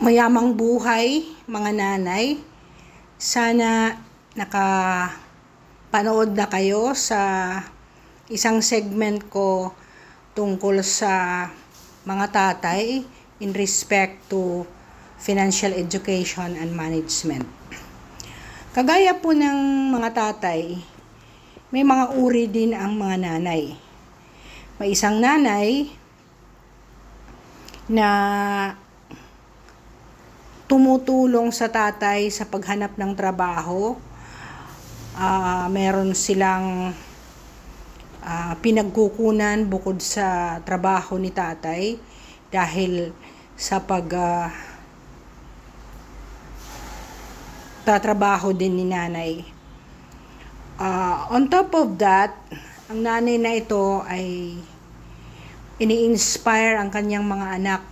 Mayamang buhay, mga nanay. Sana nakapanood na kayo sa isang segment ko tungkol sa mga tatay in respect to financial education and management. Kagaya po ng mga tatay, may mga uri din ang mga nanay. May isang nanay na tumutulong sa tatay sa paghanap ng trabaho. Meron silang pinagkukunan bukod sa trabaho ni tatay dahil sa tatrabaho din ni nanay. On top of that, ang nanay na ito ay ini-inspire ang kanyang mga anak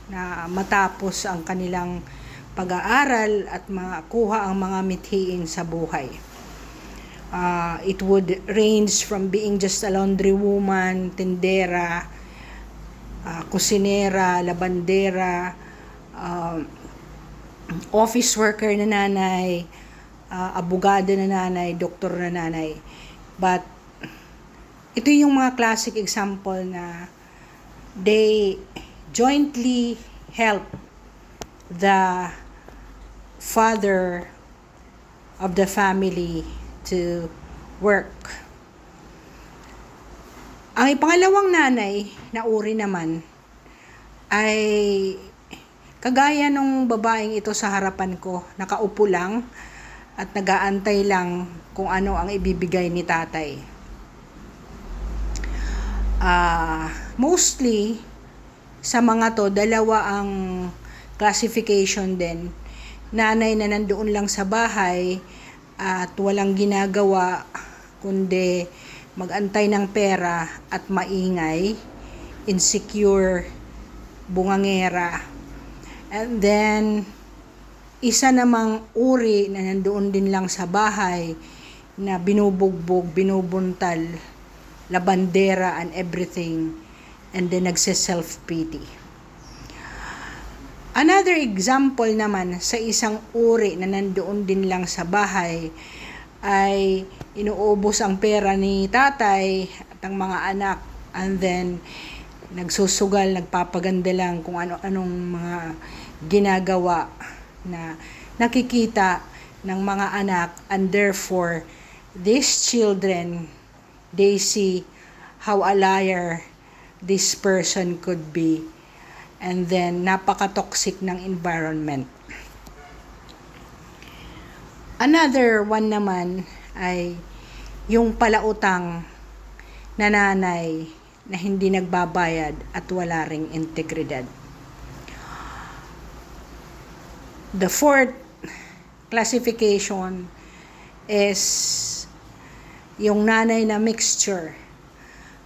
na matapos ang kanilang pag-aaral at makuha ang mga mithiin sa buhay. It would range from being just a laundry woman, tindera, kusinera, labandera, office worker na nanay, abogado na nanay, doktor na nanay. But ito yung mga classic example na they jointly help the father of the family to work. Ang pangalawang nanay na uri naman ay kagaya nung babaeng ito sa harapan ko, nakaupo lang at nag-aantay lang kung ano ang ibibigay ni tatay. Mostly sa mga to, dalawa ang classification din. Nanay na nandoon lang sa bahay at walang ginagawa kundi mag-antay ng pera at maingay, insecure, bungangera. And then isa namang uri na nandoon din lang sa bahay na binubugbog, binubuntal, labandera and everything, and then nagse-self-pity. Another example naman sa isang uri na nandoon din lang sa bahay ay inuubos ang pera ni tatay at ang mga anak, and then nagsusugal, nagpapaganda lang kung ano-anong mga ginagawa na nakikita ng mga anak, and therefore these children, they see how a liar this person could be, and then napaka-toxic ng environment. Another one naman ay yung palautang na nanay na hindi nagbabayad at wala ring integridad. The fourth classification is yung nanay na mixture.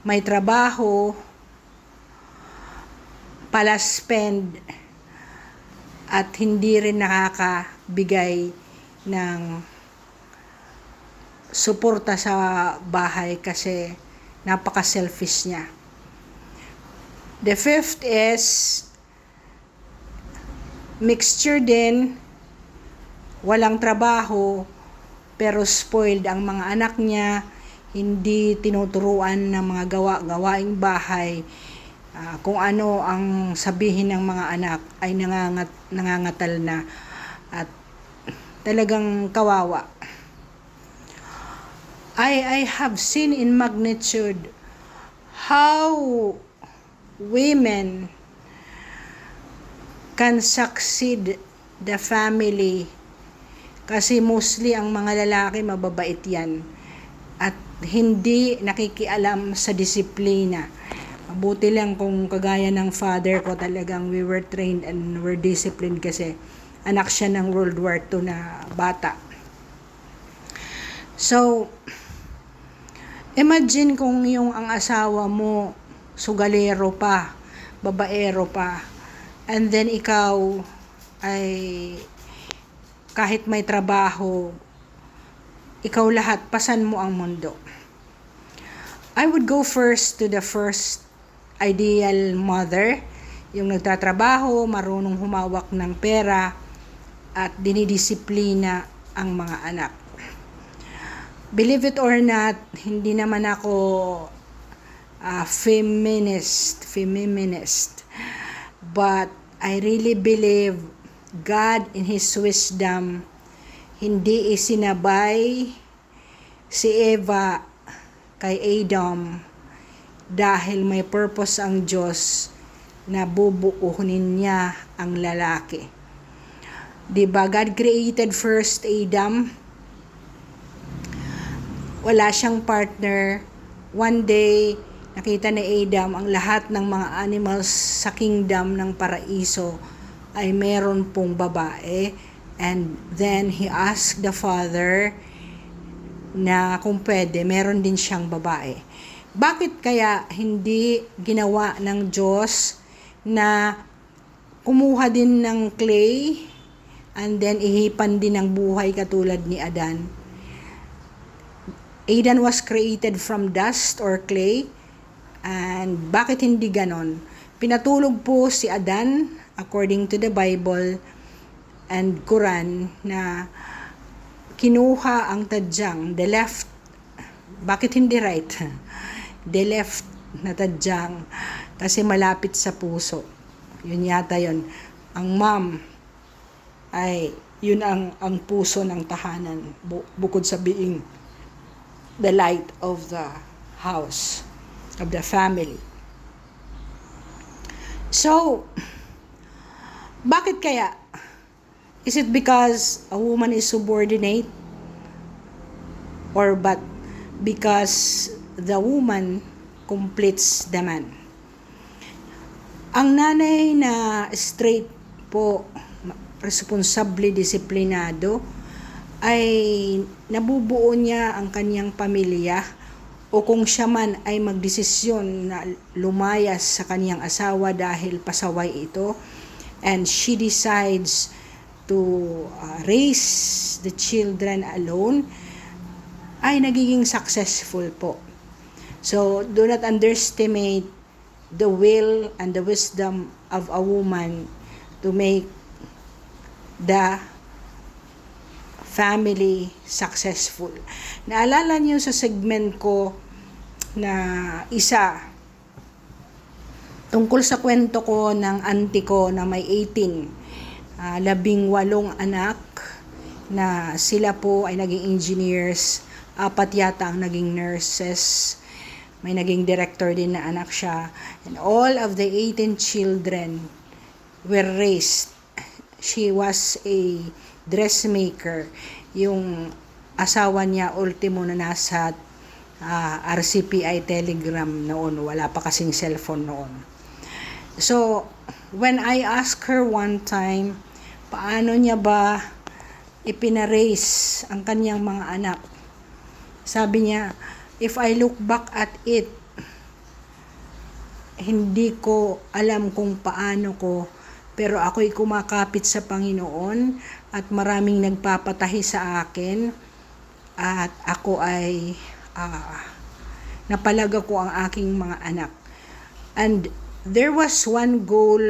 May trabaho, pala-spend, at hindi rin nakakabigay ng suporta sa bahay kasi napaka-selfish niya. The fifth is mixture din, walang trabaho, pero spoiled ang mga anak niya, hindi tinuturuan ng mga gawaing bahay. Kung ano ang sabihin ng mga anak ay nangangatal na at talagang kawawa. I have seen in magnitude how women can succeed the family kasi mostly ang mga lalaki mababait yan at hindi nakikialam sa disiplina. Mabuti lang kung kagaya ng father ko, talagang we were trained and were disciplined kasi anak siya ng World War II na bata. So, imagine kung yung ang asawa mo sugalero pa, babaero pa, and then ikaw ay kahit may trabaho, ikaw lahat, pasan mo ang mundo. I would go first to the first ideal mother, yung nagtatrabaho, marunong humawak ng pera, at dinidisiplina ang mga anak. Believe it or not, hindi naman ako feminist, but I really believe God in His wisdom hindi isinabay si Eva kay Adam dahil may purpose ang Diyos na bubuunin niya ang lalaki. Diba? God created first Adam. Wala siyang partner. One day, nakita ni Adam ang lahat ng mga animals sa kingdom ng paraiso ay meron pong babae. And then he asked the father na kung pwede, meron din siyang babae. Bakit kaya hindi ginawa ng Diyos na kumuha din ng clay and then ihipan din ng buhay katulad ni Adan? Adan was created from dust or clay. And bakit hindi ganon? Pinatulog po si Adan according to the Bible and Quran na kinuha ang tadyang, the left. Bakit hindi right? The left na tadyang kasi malapit sa puso. Yun yata yun. Ang mom ay yun ang puso ng tahanan, bukod sa being the light of the house, of the family. So, bakit kaya? Is it because a woman is subordinate? Or but because the woman completes the man? Ang nanay na straight po, responsable, disiplinado, ay nabubuo niya ang kanyang pamilya, o kung siya man ay magdesisyon na lumayas sa kanyang asawa dahil pasaway ito, and she decides to raise the children alone, ay nagiging successful po. So, do not underestimate the will and the wisdom of a woman to make the family successful. Naalala niyo sa segment ko na isa tungkol sa kwento ko ng auntie ko na may 18, 18 anak, na sila po ay naging engineers, 4 yata ang naging nurses, may naging director din na anak siya, and all of the 18 children were raised. She was a dressmaker. Yung asawa niya ultimo na nasa RCPI telegram noon, wala pa kasing cellphone noon. So when I asked her one time, paano niya ba ipinaraise ang kanyang mga anak, sabi niya, if I look back at it, hindi ko alam kung paano ko, pero ako'y kumakapit sa Panginoon at maraming nagpapatahi sa akin, at ako ay napalaga ko ang aking mga anak. And there was one goal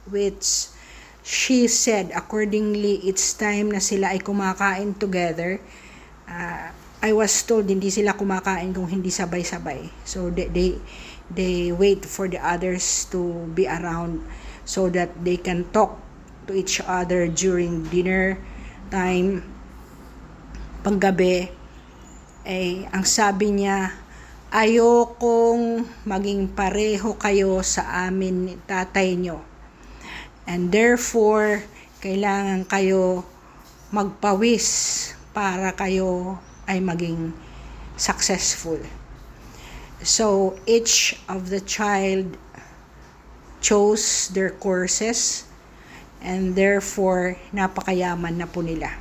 which she said, accordingly, it's time na sila ay kumakain together. I was told hindi sila kumakain kung hindi sabay-sabay. So they wait for the others to be around so that they can talk to each other during dinner time. Panggabi, ang sabi niya, ayokong maging pareho kayo sa amin ni tatay nyo. And therefore, kailangan kayo magpawis para kayo ay maging successful. So, each of the child chose their courses, and therefore, napakayaman na po nila.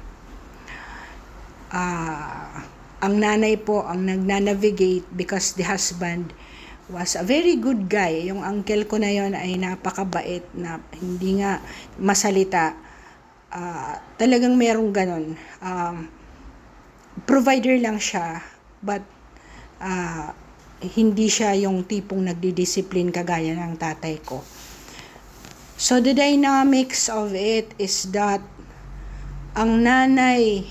Ang nanay po ang nagnanavigate because the husband was a very good guy. Yung uncle ko na yon ay napakabait, na hindi nga masalita. Talagang merong ganon. Provider lang siya, but hindi siya yung tipong nagdidisiplin kagaya ng tatay ko. So the dynamics of it is that ang nanay,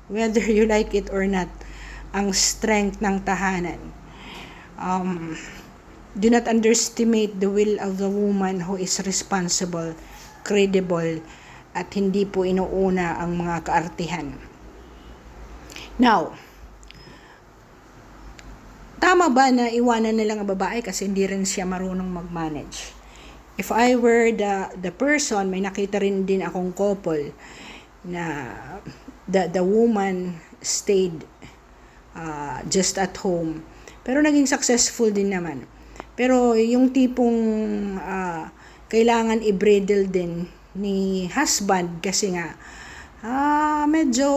whether you like it or not, ang strength ng tahanan. Do not underestimate the will of the woman who is responsible, credible, at hindi po inuuna ang mga kaartihan. Now, tama ba na iwanan na lang ang babae kasi hindi rin siya marunong mag-manage? If I were the person, may nakita rin din akong couple na the woman stayed just at home. Pero naging successful din naman. Pero yung tipong kailangan i-bridle din ni husband kasi nga medyo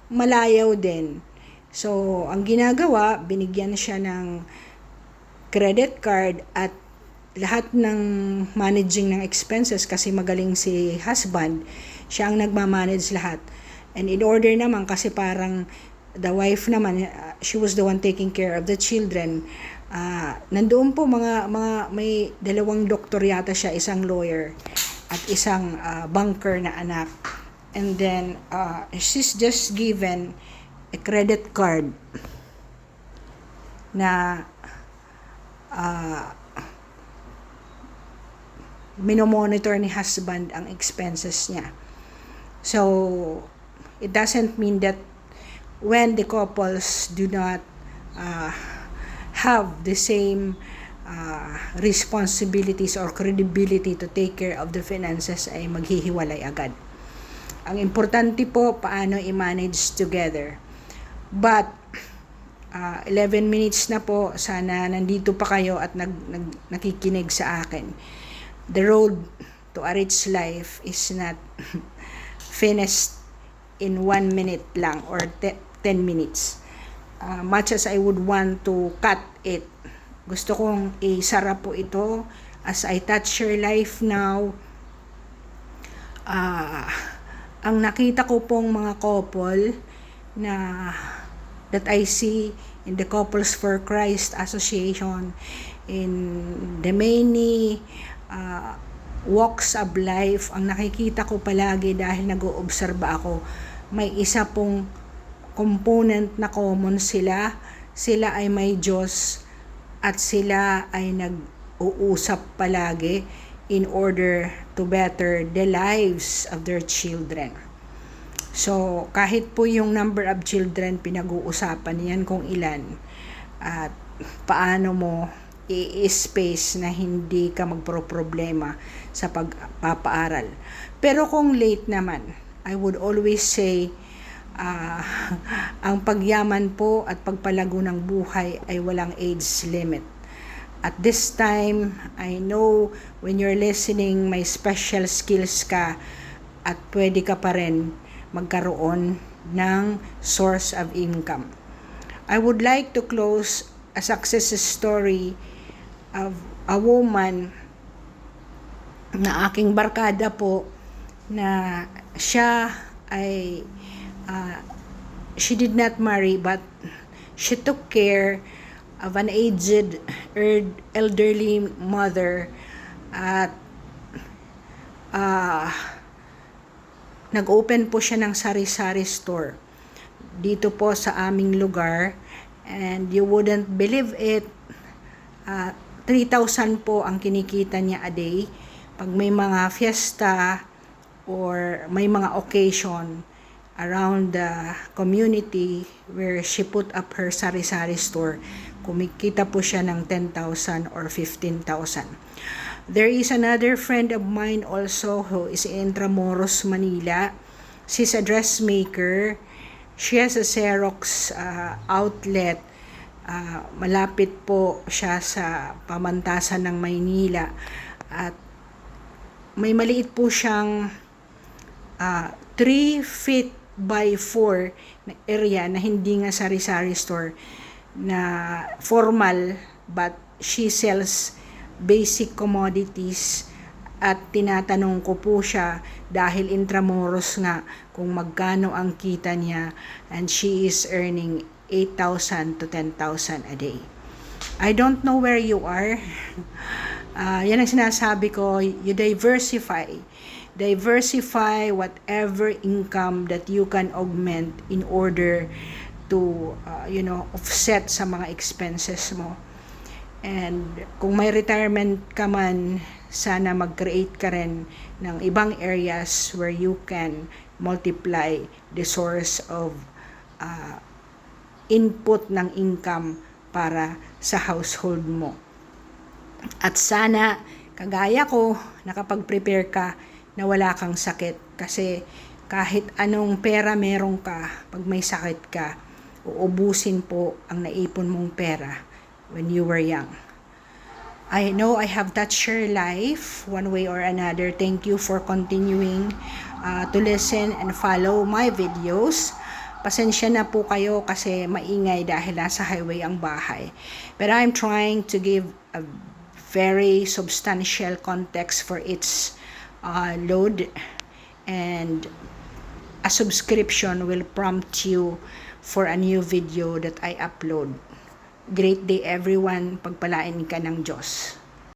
malayaw din. So, ang ginagawa, binigyan siya ng credit card at lahat ng managing ng expenses kasi magaling si husband, siya ang nagmamanage lahat. And in order naman kasi parang the wife naman, she was the one taking care of the children. Nandoon po may dalawang doktor yata siya, isang lawyer at isang banker na anak. And then she's just given a credit card na minomonitor ni husband ang expenses niya. So it doesn't mean that when the couples do not have the same responsibilities or credibility to take care of the finances ay maghihiwalay agad. Ang importante po paano i-manage together. But 11 minutes na po, sana nandito pa kayo at nakikinig sa akin. The road to a rich life is not finished in 1 minute lang or 10 minutes. Much as I would want to cut it, gusto kong isara po ito as I touch your life now. Ang nakita ko pong mga couple na that I see in the Couples for Christ Association, in the many walks of life, ang nakikita ko palagi dahil nag-oobserba ako, may isa pong component na common sila ay may Diyos at sila ay nag-uusap palagi in order to better the lives of their children. So, kahit po yung number of children, pinag-uusapan yan kung ilan at paano mo i-space na hindi ka magpro-problema sa pagpapaaral. Pero kung late naman, I would always say, ang pagyaman po at pagpalago ng buhay ay walang age limit. At this time, I know when you're listening, may special skills ka at pwede ka pa rin magkaroon ng source of income. I would like to close a success story of a woman na aking barkada po na siya ay she did not marry but she took care of an aged elderly mother at nag-open po siya ng sari-sari store dito po sa aming lugar, and you wouldn't believe it, 3,000 po ang kinikita niya a day pag may mga fiesta or may mga occasion around the community where she put up her sari-sari store. Kumikita po siya ng 10,000 or 15,000. There is another friend of mine also who is in Intramuros, Manila. She's a dressmaker. She has a Xerox outlet. Malapit po siya sa pamantasan ng Maynila. At may maliit po siyang 3 feet by 4 na area na hindi nga sari-sari store na formal, but she sells basic commodities. At tinatanong ko po siya dahil Intramuros nga kung magkano ang kita niya, and she is earning 8,000 to 10,000 a day. I don't know where you are. Yan ang sinasabi ko, you diversify whatever income that you can augment in order to offset sa mga expenses mo. And kung may retirement ka man, sana mag-create ka rin ng ibang areas where you can multiply the source of input ng income para sa household mo. At sana, kagaya ko, nakapag-prepare ka na wala kang sakit. Kasi kahit anong pera meron ka, pag may sakit ka, uubusin po ang naipon mong pera when you were young. I know I have touched your life one way or another. Thank you for continuing to listen and follow my videos. Pasensya na po kayo kasi maingay dahil nasa highway ang bahay. But I'm trying to give a very substantial context for its load, and a subscription will prompt you for a new video that I upload. Great day everyone, pagpalain ka ng Diyos.